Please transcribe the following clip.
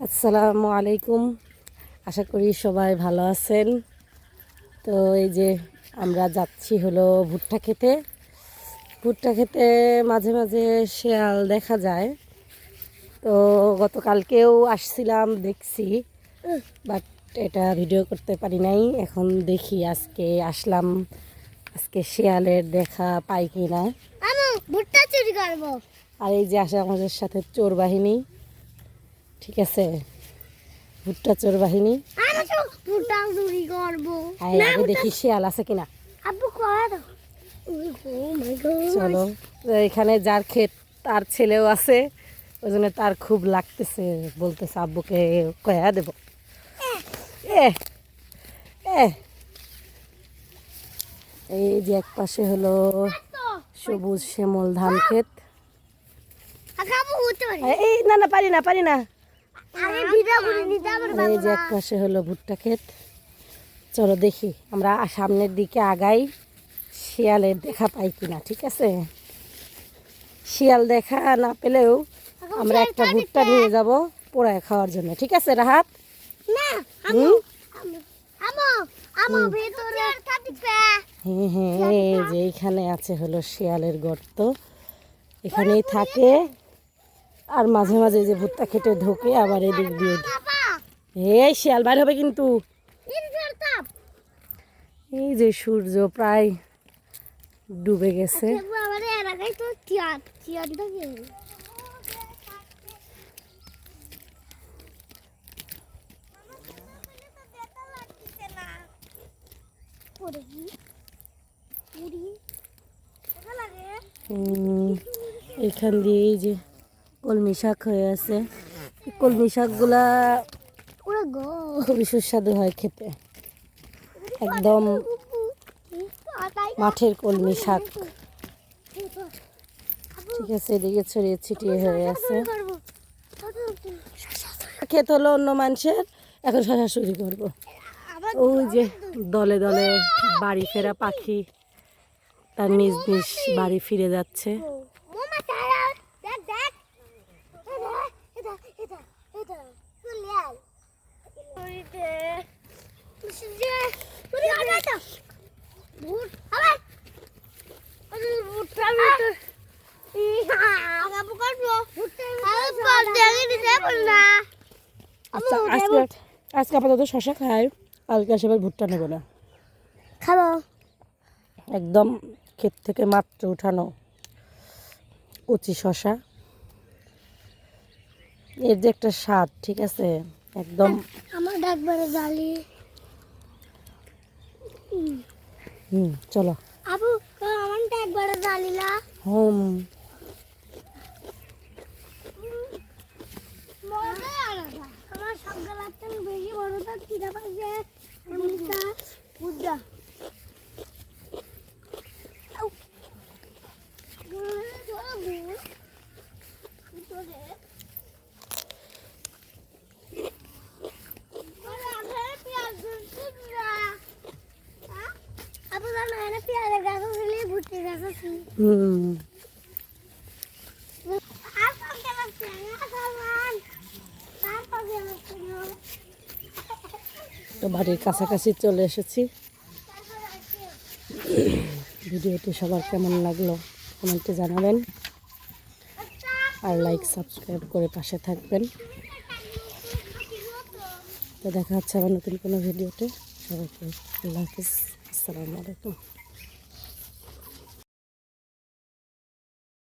আসসালামু আলাইকুম, আশা করি সবাই ভালো আছেন। তো এই যে আমরা যাচ্ছি হলো ভুট্টা খেতে। ভুট্টা খেতে মাঝে মাঝে শেয়াল দেখা যায়। তো গতকালকেও আসছিলাম, দেখছি, বাট এটা ভিডিও করতে পারি নাই। এখন দেখি আজকে আসলাম, আজকে শেয়ালের দেখা পাই কি না। ভুট্টা চুরি করবো। আর এই যে আসে আমাদের সাথে চোর বাহিনী, ঠিক আছে, ভুট্টা চোর বাহিনী। আমি তো ভুট্টা চুরি করবো। আগে দেখি শিয়াল আছে কিনা। আব্বু কর। চলো, এখানে যার ক্ষেত তার ছেলেও আছে, ওই জন্য তার খুব লাগতেছে, বলতেছে আব্বুকে কয়া দেব। এ এ এই যে এক পাশে হলো সবুজ শ্যামল ধান ক্ষেত। এই না না, পারি না পারি না। এই যে এক পাশে হলো ভুট্টা ক্ষেত। চলো দেখি আমরা সামনের দিকে আগাই, শিয়ালের দেখা পাই কিনা। ঠিক আছে, শিয়াল দেখা না পেলেও আমরা একটা ভুট্টা নিয়ে যাব পোড়ায় খাওয়ার জন্য। ঠিক আছে রাহাত? হ্যাঁ হ্যাঁ, এই যে এইখানে আছে হলো শিয়ালের গর্ত, এখানেই থাকে। আর মাঝে মাঝে যে ভুট্টা খেতে ঢোকে, আবার এদিক দিয়ে এই শিয়াল বাইর হবে কিন্তু। এই যে সূর্য প্রায় ডুবে গেছে। এখান দিয়ে এই যে কলমি শাক হয়ে আছে। কলমি শাকগুলা খুবই সুস্বাদু হয় খেতে, একদম মাঠের কলমি শাক। ঠিক আছে, এদিকে ছড়িয়ে ছিটিয়ে হয়ে আছে। ক্ষেত হলো অন্য মানুষের, এখন শশা চুরি করবো। ওই যে দলে দলে বাড়ি ফেরা পাখি তার নিজ নিজ বাড়ি ফিরে যাচ্ছে। আচ্ছা, আজকে আপাতত শশা খাই, কালকে আসে ভুট্টা নেবো না। খাবো একদম ক্ষেত থেকে মাত্র উঠানো কচি শশা, এর যে একটা স্বাদ, ঠিক আছে, একদম। আমার একবারে জালি। চলো আবু, আমার একবারে জালিলা। হুম। আমার সবগুলা বেশি বড় তো কিনা পাইছে এমনটা বুঝা। তো বাড়ির কাছাকাছি চলে এসেছি। ভিডিওটি সবার কেমন লাগলো কমেন্টে জানাবেন, আর লাইক সাবস্ক্রাইব করে পাশে থাকবেন। তো দেখা হচ্ছে আবার নতুন কোনো ভিডিওতে। সবাইকে আল্লাহ হাফিজ, আসসালামু আলাইকুম।